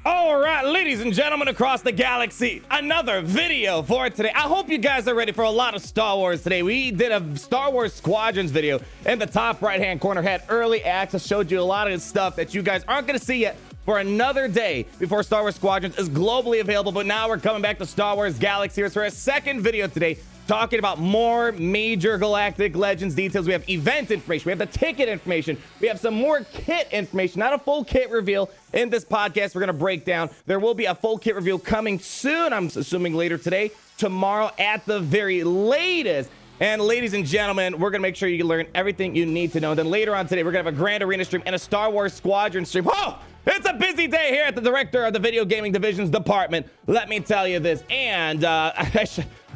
All right, ladies and gentlemen across the galaxy, another video for today. I hope you guys are ready for a lot of Star Wars today. We did a Star Wars Squadrons video in the top right-hand corner, had early access, showed you a lot of stuff that you guys aren't going to see yet for another day before Star Wars Squadrons is globally available. But now we're coming back to Star Wars Galaxy here for a second video today, talking about more major Galactic Legends details. We have event information, we have the ticket information, we have some more kit information, not a full kit reveal in this podcast we're going to break down. There will be a full kit reveal coming soon, I'm assuming later today, tomorrow at the very latest. And ladies and gentlemen, we're going to make sure you learn everything you need to know. And then later on today, we're going to have a Grand Arena stream and a Star Wars Squadron stream. Whoa! It's a busy day here at the director of the Video Gaming Divisions Department. Let me tell you this. And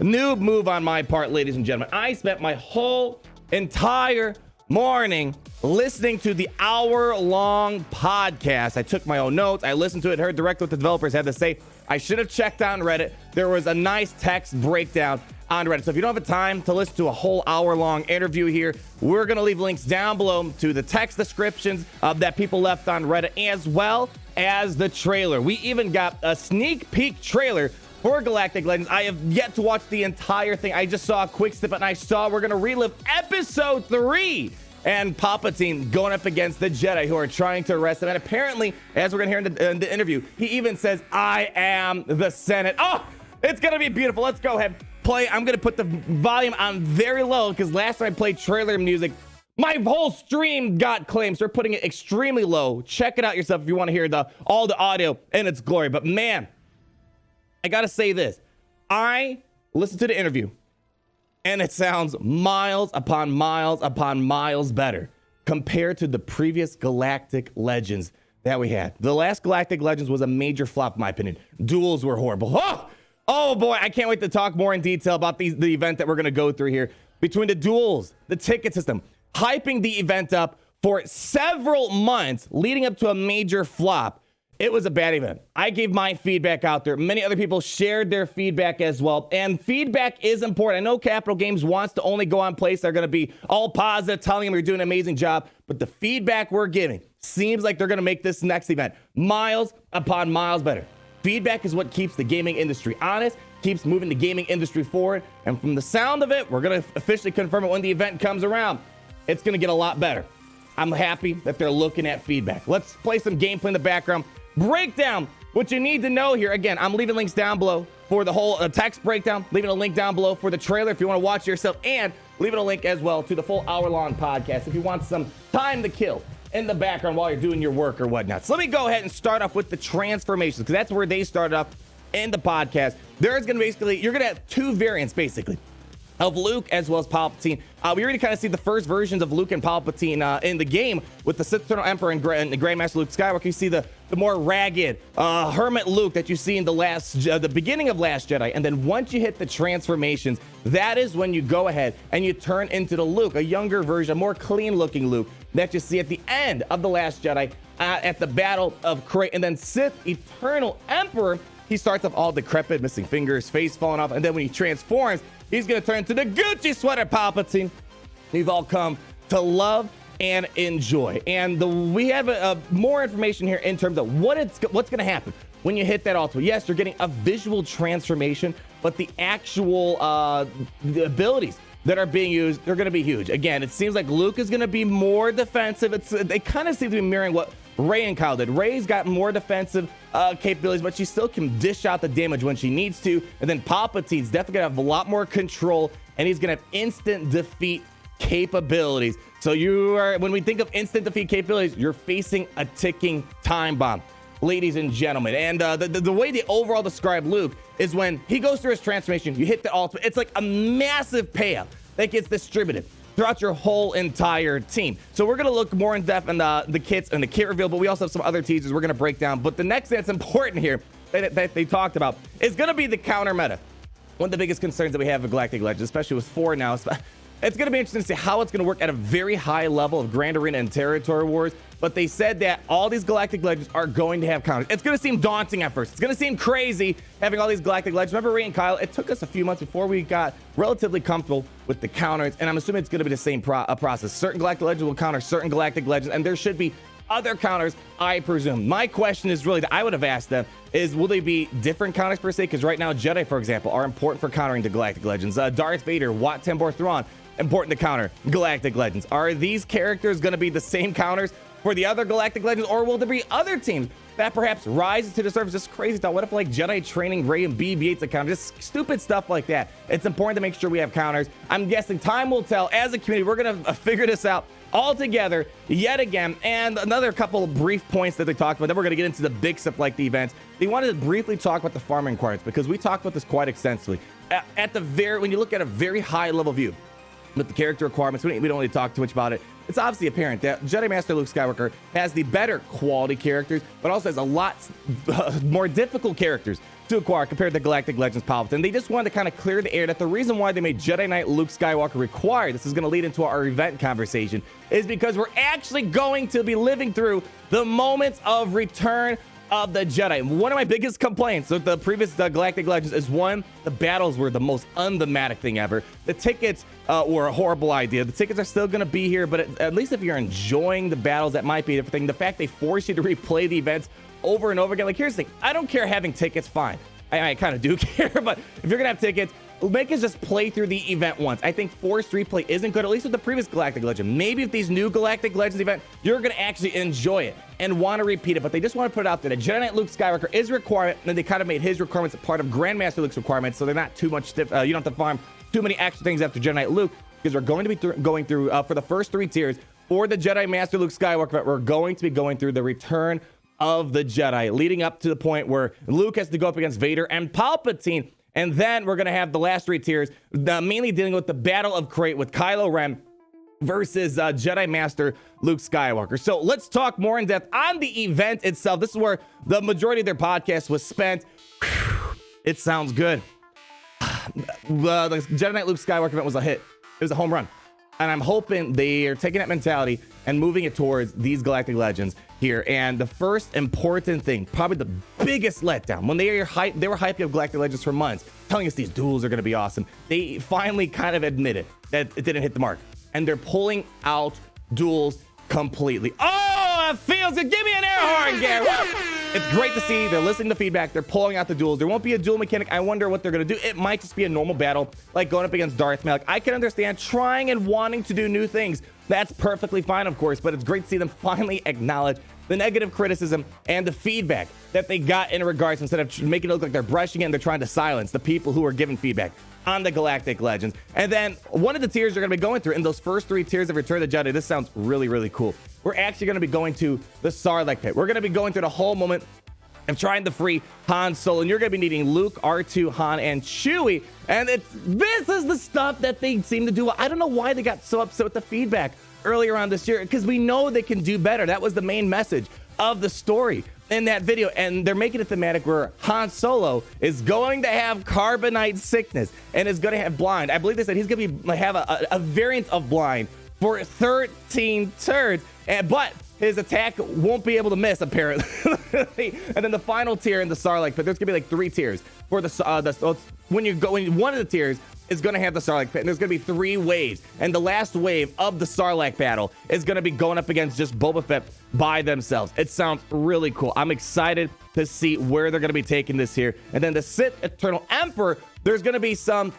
new move on my part, ladies and gentlemen. I spent my whole entire morning listening to the hour-long podcast. I took my own notes. I listened to it, heard directly what the developers had to say. I should have checked on Reddit. There was a nice text breakdown on Reddit. So if you don't have the time to listen to a whole hour-long interview here, we're going to leave links down below to the text descriptions that people left on Reddit, as well as the trailer. We even got a sneak peek trailer for Galactic Legends. I have yet to watch the entire thing. I just saw a quick snippet, and I saw we're going to relive episode 3 and Palpatine going up against the Jedi who are trying to arrest him. And apparently, as we're going to hear in the interview, he even says, "I am the Senate." Oh, it's going to be beautiful. Let's go ahead. Play. I'm going to put the volume on very low because last time I played trailer music, my whole stream got claimed. So we're putting it extremely low. Check it out yourself if you want to hear all the audio in its glory. But man, I got to say this. I listened to the interview and it sounds miles upon miles upon miles better compared to the previous Galactic Legends that we had. The last Galactic Legends was a major flop, in my opinion. Duels were horrible. Oh boy, I can't wait to talk more in detail about the event that we're going to go through here. Between the duels, the ticket system, hyping the event up for several months leading up to a major flop. It was a bad event. I gave my feedback out there. Many other people shared their feedback as well. And feedback is important. I know Capital Games wants to only go on places that are going to be all positive, telling them you're doing an amazing job. But the feedback we're giving seems like they're going to make this next event miles upon miles better. Feedback is what keeps the gaming industry honest, keeps moving the gaming industry forward. And from the sound of it, we're going to officially confirm it when the event comes around. It's going to get a lot better. I'm happy that they're looking at feedback. Let's play some gameplay in the background. Break down what you need to know here. Again, I'm leaving links down below for the whole text breakdown, leaving a link down below for the trailer if you want to watch it yourself, and leaving a link as well to the full hour-long podcast if you want some time to kill in the background while you're doing your work or whatnot. So let me go ahead and start off with the transformations, because that's where they started off in the podcast. There's going to you're going to have two variants basically of Luke as well as Palpatine. We already kind of see the first versions of Luke and Palpatine in the game with the Sith Eternal Emperor and the Grandmaster Luke Skywalker. You see the more ragged hermit Luke that you see in the beginning of Last Jedi. And then once you hit the transformations, that is when you go ahead and you turn into the Luke, a younger version, a more clean looking Luke that you see at the end of the Last Jedi at the Battle of Crate. And then Sith Eternal Emperor, he starts off all decrepit, missing fingers, face falling off. And then when he transforms, he's going to turn into the Gucci sweater Palpatine we've all come to love and enjoy. And we have more information here in terms of what's going to happen when you hit that altar. Yes, you're getting a visual transformation, but the actual the abilities that are being used, they're going to be huge. Again, it seems like Luke is going to be more defensive. They kind of seem to be mirroring what Rey and Kyle did. Rey's got more defensive capabilities, but she still can dish out the damage when she needs to. And then Palpatine's definitely going to have a lot more control, and he's going to have instant defeat capabilities. So when we think of instant defeat capabilities, you're facing a ticking time bomb, ladies and gentlemen. And the way they overall describe Luke is when he goes through his transformation, you hit the ultimate. It's like a massive payout that gets distributed throughout your whole entire team. So we're going to look more in depth in the kits and the kit reveal, but we also have some other teasers we're going to break down. But the next thing that's important here that they talked about is going to be the counter meta. One of the biggest concerns that we have with Galactic Legends, especially with 4 now, it's going to be interesting to see how it's going to work at a very high level of Grand Arena and Territory Wars. But they said that all these Galactic Legends are going to have counters. It's going to seem daunting at first. It's going to seem crazy having all these Galactic Legends. Remember Rey and Kyle? It took us a few months before we got relatively comfortable with the counters. And I'm assuming it's going to be the same process. Certain Galactic Legends will counter certain Galactic Legends. And there should be other counters, I presume. My question is really that I would have asked them is, will they be different counters per se? Because right now, Jedi, for example, are important for countering the Galactic Legends. Darth Vader, Wat Tambor Thrawn, important to counter Galactic Legends. Are these characters going to be the same counters for the other Galactic Legends, or will there be other teams that perhaps rise to the surface? Just crazy thought. What if like Jedi training Rey and BB-8's a counter? Just stupid stuff like that. It's important to make sure we have counters. I'm guessing time will tell. As a community, we're going to figure this out all together yet again. And another couple of brief points that they talked about, then we're going to get into the big stuff like the events. They wanted to briefly talk about the farming requirements, because we talked about this quite extensively. When you look at a very high level view with the character requirements, we don't really talk too much about it. It's obviously apparent that Jedi Master Luke Skywalker has the better quality characters, but also has a lot more difficult characters to acquire compared to Galactic Legends Palpatine. They just wanted to kind of clear the air that the reason why they made Jedi Knight Luke Skywalker required, this is going to lead into our event conversation, is because we're actually going to be living through the moments of return of the Jedi. One of my biggest complaints with the previous Galactic Legends is, one, the battles were the most unthematic thing ever. The tickets were a horrible idea. The tickets are still going to be here, but at least if you're enjoying the battles, that might be a different thing. The fact they force you to replay the events over and over again. Like, here's the thing. I don't care having tickets, fine. I kind of do care, but if you're going to have tickets, make us just play through the event once. I think forced replay isn't good, at least with the previous Galactic Legend. Maybe if these new Galactic Legends event, you're going to actually enjoy it and want to repeat it, but they just want to put it out there that Jedi Knight Luke Skywalker is a requirement, and then they kind of made his requirements a part of Grandmaster Luke's requirements, so they're not too much stiff. You don't have to farm too many extra things after Jedi Knight Luke, because we're going to be going through, for the first 3 tiers, for the Jedi Master Luke Skywalker, we're going to be going through the Return of the Jedi, leading up to the point where Luke has to go up against Vader and Palpatine. And then we're going to have the last 3 tiers, mainly dealing with the Battle of Crate with Kylo Ren versus Jedi Master Luke Skywalker. So let's talk more in depth on the event itself. This is where the majority of their podcast was spent. It sounds good. The Jedi Knight Luke Skywalker event was a hit. It was a home run. And I'm hoping they are taking that mentality and moving it towards these Galactic Legends here. And the first important thing, probably the biggest letdown, when they were hyping up Galactic Legends for months, telling us these duels are going to be awesome, they finally kind of admitted that it didn't hit the mark. And they're pulling out duels completely. Oh, it feels good. Give me an air horn, Gary. It's great to see. They're listening to feedback. They're pulling out the duels. There won't be a duel mechanic. I wonder what they're going to do. It might just be a normal battle, like going up against Darth Maul. I can understand trying and wanting to do new things. That's perfectly fine, of course, but it's great to see them finally acknowledge the negative criticism and the feedback that they got in regards, instead of making it look like they're brushing it and they're trying to silence the people who are giving feedback on the Galactic Legends. And then one of the tiers you're going to be going through in those first 3 tiers of Return of the Jedi, this sounds really, really cool. We're actually going to be going to the Sarlacc pit. We're going to be going through the whole moment of trying to free Han Solo, and you're going to be needing Luke, R2, Han, and Chewie. And this is the stuff that they seem to do. I don't know why they got so upset with the feedback earlier on this year, because we know they can do better. That was the main message of the story in that video, and they're making it thematic where Han Solo is going to have carbonite sickness and is going to have blind. I believe they said he's going to have a variant of blind for 13 turns, but his attack won't be able to miss, apparently. And then the final tier in the Sarlacc pit, there's gonna be like 3 tiers for when one of the tiers is gonna have the Sarlacc pit, and there's gonna be 3 waves, and the last wave of the Sarlacc battle is gonna be going up against just Boba Fett by themselves. It sounds really cool. I'm excited to see where they're gonna be taking this here. And then the Sith Eternal Emperor, there's gonna be some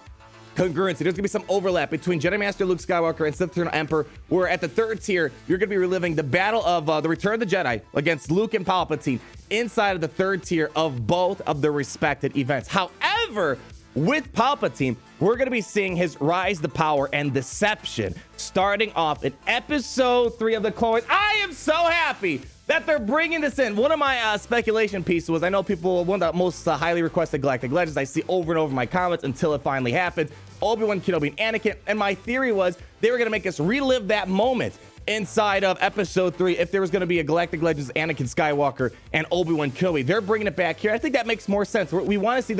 congruency. There's gonna be some overlap between Jedi Master Luke Skywalker and Sith Eternal Emperor, where at the 3rd tier, you're gonna be reliving the battle of the Return of the Jedi against Luke and Palpatine inside of the 3rd tier of both of the respected events. However, with Palpatine, we're gonna be seeing his rise to power and deception starting off in episode 3 of the Clone Wars. I am so happy that they're bringing this in. One of my speculation pieces was, I know people, one of the most highly requested Galactic Legends I see over and over in my comments until it finally happened, Obi-Wan Kenobi and Anakin. And my theory was they were going to make us relive that moment inside of episode 3 if there was going to be a Galactic Legends Anakin Skywalker and Obi-Wan Kenobi. They're bringing it back here. I think that makes more sense. We want to see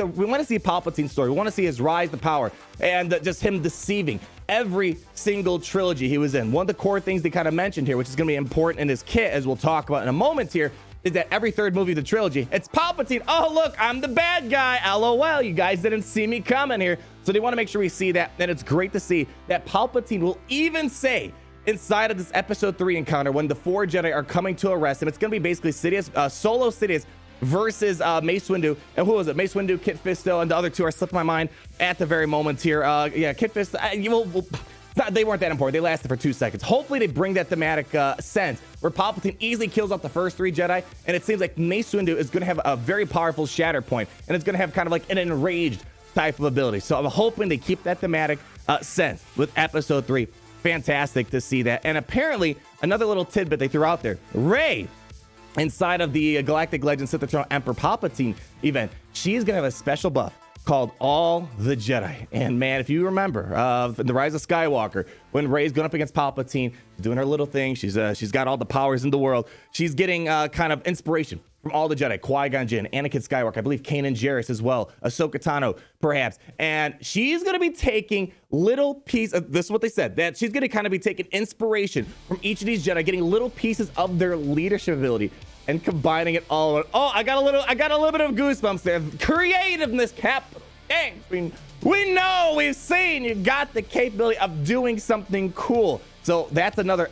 Palpatine's story. We want to see his rise to power and just him deceiving every single trilogy he was in. One of the core things they kind of mentioned here, which is going to be important in his kit, as we'll talk about in a moment here, is that every 3rd movie of the trilogy, it's Palpatine. Oh, look, I'm the bad guy. LOL, you guys didn't see me coming here. So they want to make sure we see that. And it's great to see that Palpatine will even say inside of this episode 3 encounter when the 4 Jedi are coming to arrest him. It's going to be basically Sidious, solo Sidious versus Mace Windu. And who was it? Mace Windu, Kit Fisto, and the other 2 are slipping my mind at the very moment here. Yeah, Kit Fisto, they weren't that important. They lasted for 2 seconds. Hopefully they bring that thematic sense where Palpatine easily kills off the first 3 Jedi, and it seems like Mace Windu is going to have a very powerful shatter point, and it's going to have kind of like an enraged type of ability. So I'm hoping they keep that thematic sense with episode 3. Fantastic to see that. And apparently another little tidbit they threw out there, Rey, inside of the Galactic Legends Sith Eternal Emperor Palpatine event, she's going to have a special buff called All the Jedi. And man, if you remember The Rise of Skywalker, when Rey's going up against Palpatine, doing her little thing, she's got all the powers in the world. She's getting kind of inspiration from all the Jedi, Qui-Gon Jinn, Anakin Skywalker, I believe Kanan Jarrus as well, Ahsoka Tano, perhaps. And she's going to be taking little pieces, this is what they said, that she's going to kind of be taking inspiration from each of these Jedi, getting little pieces of their leadership ability and combining it all. Oh, I got a little bit of goosebumps there. Creativeness, capital. Dang, we know, we've seen you got the capability of doing something cool. So that's another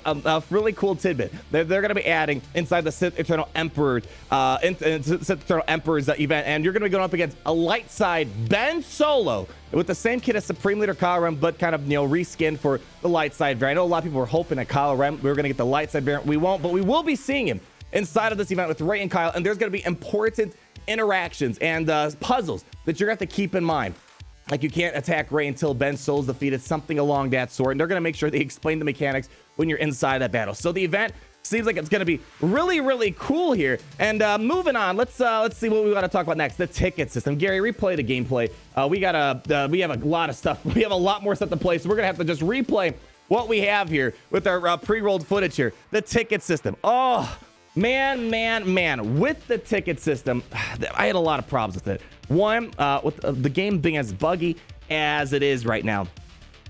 really cool tidbit that they're going to be adding inside the Sith Eternal Emperor, Sith Eternal Emperor's event. And you're going to be going up against a light side Ben Solo with the same kit as Supreme Leader Kylo Ren, but kind of, reskinned for the light side variant. I know a lot of people were hoping that Kylo Ren, we were going to get the light side variant. We won't, but we will be seeing him inside of this event with Rey and Kyle. And there's going to be important interactions and puzzles that you're going to have to keep in mind. Like, you can't attack Rey until Ben Solo's defeated, something along that sort. And they're going to make sure they explain the mechanics when you're inside that battle. So the event seems like it's going to be really, really cool here. And moving on, let's see what we got to talk about next. The ticket system. Gary, replay the gameplay. We have a lot of stuff. We have a lot more stuff to play, so we're going to have to just replay what we have here with our pre-rolled footage here. The ticket system. Oh, man. With the ticket system, I had a lot of problems with it. One, with the game being as buggy as it is right now,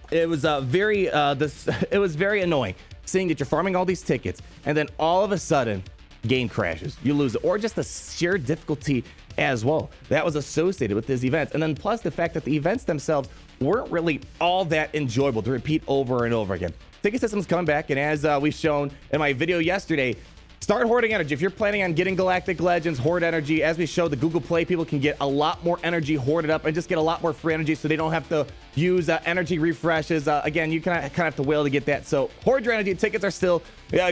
it was very annoying seeing that you're farming all these tickets and then all of a sudden game crashes, you lose it, or just the sheer difficulty as well that was associated with these events. And then plus the fact that the events themselves weren't really all that enjoyable to repeat over and over again. Ticket system's coming back, and as we've shown in my video yesterday, start hoarding energy. If you're planning on getting Galactic Legends, hoard energy. As we showed, the Google Play people can get a lot more energy hoarded up and just get a lot more free energy, so they don't have to use energy refreshes. Again, you kind of have to whale to get that. So hoard your energy. Tickets are still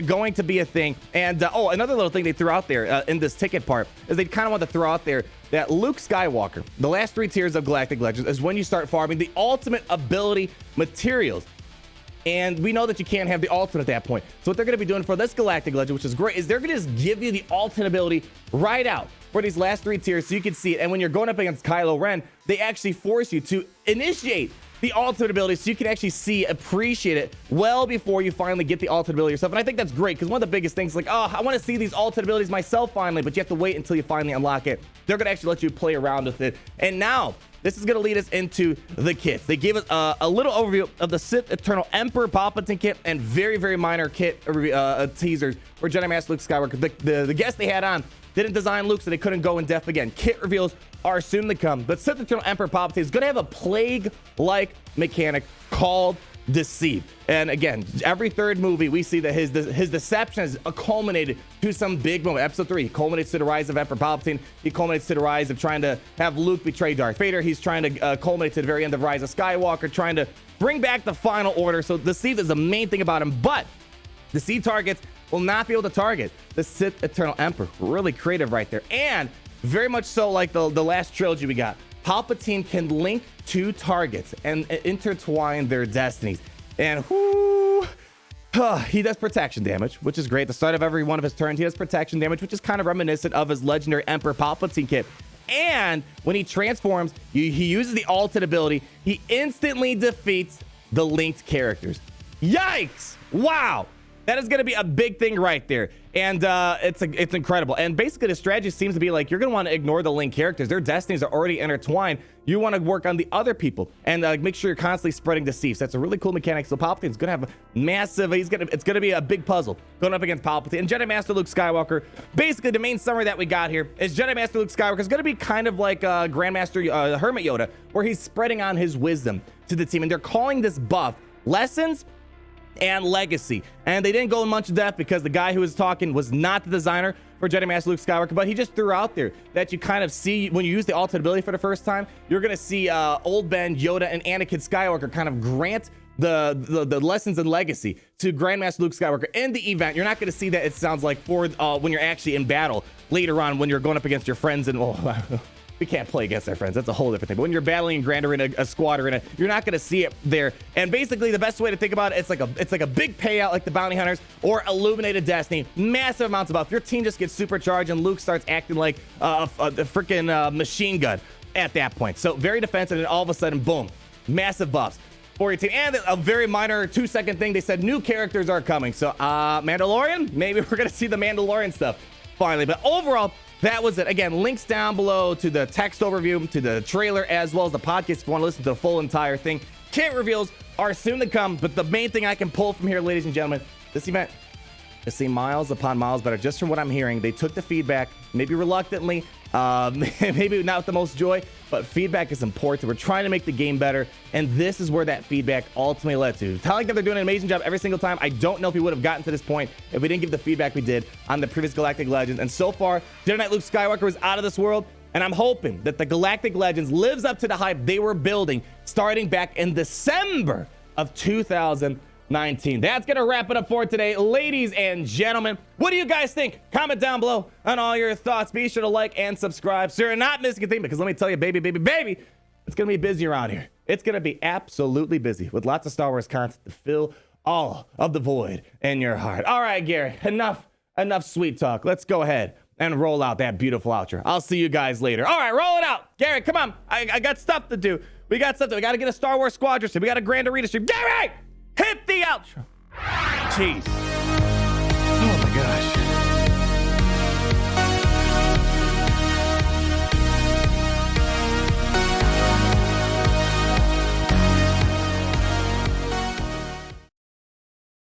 going to be a thing. And another little thing they threw out there in this ticket part is they kind of want to throw out there that Luke Skywalker, the last 3 tiers of Galactic Legends, is when you start farming the ultimate ability materials. And we know that you can't have the ultimate at that point. So what they're going to be doing for this Galactic Legend, which is great, is they're going to just give you the ultimate ability right out for these last 3 tiers so you can see it. And when you're going up against Kylo Ren, they actually force you to initiate the ultimate ability so you can actually appreciate it well before you finally get the ultimate ability yourself. And I think that's great, because one of the biggest things is like, oh, I want to see these ultimate abilities myself finally, but you have to wait until you finally unlock it. They're going to actually let you play around with it. And now this is going to lead us into the kits. They gave us a little overview of the Sith Eternal Emperor Palpatine kit and very, very minor kit teasers for Jedi Master Luke Skywalker. The guest they had on didn't design Luke, so they couldn't go in depth again. Kit reveals are soon to come. But Sith Eternal Emperor Palpatine is going to have a plague-like mechanic called Deceive. And again, every 3rd movie, we see that his deception has culminated to some big moment. Episode 3, he culminates to the rise of Emperor Palpatine. He culminates to the rise of trying to have Luke betray Darth Vader. He's trying to culminate to the very end of Rise of Skywalker, trying to bring back the final order. So Deceive is the main thing about him. But Deceive targets will not be able to target the Sith Eternal Emperor. Really creative right there. And very much so like the last trilogy we got. Palpatine can link 2 targets and intertwine their destinies. And he does protection damage, which is great. At the start of every one of his turns, he does protection damage, which is kind of reminiscent of his legendary Emperor Palpatine kit. And when he transforms, he uses the ultimate ability. He instantly defeats the linked characters. Yikes! Wow! That is going to be a big thing right there. And it's incredible. And basically the strategy seems to be like, you're going to want to ignore the linked characters. Their destinies are already intertwined. You want to work on the other people and make sure you're constantly spreading deceit. So that's a really cool mechanic. So Palpatine's going to have a massive, it's going to be a big puzzle going up against Palpatine. And Jedi Master Luke Skywalker, basically the main summary that we got here is Jedi Master Luke Skywalker is going to be kind of like Grandmaster Hermit Yoda, where he's spreading on his wisdom to the team. And they're calling this buff Lessons and Legacy. And they didn't go in much depth because the guy who was talking was not the designer for Jedi Master Luke Skywalker, but he just threw out there that you kind of see when you use the alternate ability for the first time, you're going to see Old Ben, Yoda, and Anakin Skywalker kind of grant the lessons and legacy to Grandmaster Luke Skywalker in the event. You're not going to see that, it sounds like, for when you're actually in battle later on when you're going up against your friends and we can't play against our friends. That's a whole different thing. But when you're battling Grand Arena, a squad arena, you're not going to see it there. And basically, the best way to think about it, it's like a big payout, like the Bounty Hunters or Illuminated Destiny. Massive amounts of buff. Your team just gets supercharged, and Luke starts acting like a freaking machine gun at that point. So very defensive, and all of a sudden, boom, massive buffs for your team. And a very minor 2-second thing, they said new characters are coming. So Mandalorian, maybe we're going to see the Mandalorian stuff finally. But overall, that was it. Again, links down below to the text overview, to the trailer, as well as the podcast if you want to listen to the full entire thing. Kit reveals are soon to come, but the main thing I can pull from here, ladies and gentlemen, this event is seem miles upon miles better. Just from what I'm hearing, they took the feedback, maybe reluctantly, maybe not with the most joy, but feedback is important. We're trying to make the game better, and this is where that feedback ultimately led to. Telling them they're doing an amazing job every single time. I don't know if we would have gotten to this point if we didn't give the feedback we did on the previous Galactic Legends. And so far, Jedi Knight Luke Skywalker was out of this world, and I'm hoping that the Galactic Legends lives up to the hype they were building starting back in December of 2019. That's gonna wrap it up for today, ladies and gentlemen. What do you guys think? Comment down below on all your thoughts. Be sure to like and subscribe so you're not missing a thing, because let me tell you, baby, it's gonna be busy around here. It's gonna be absolutely busy with lots of Star Wars content to fill all of the void in your heart. All right, Gary, enough sweet talk. Let's go ahead and roll out that beautiful outro. I'll see you guys later. All right, roll it out. Gary, come on. I got stuff to do. We got to get a Star Wars Squadron stream. We got a Grand Arena stream. Gary! Hit the outro. Jeez. Oh my gosh.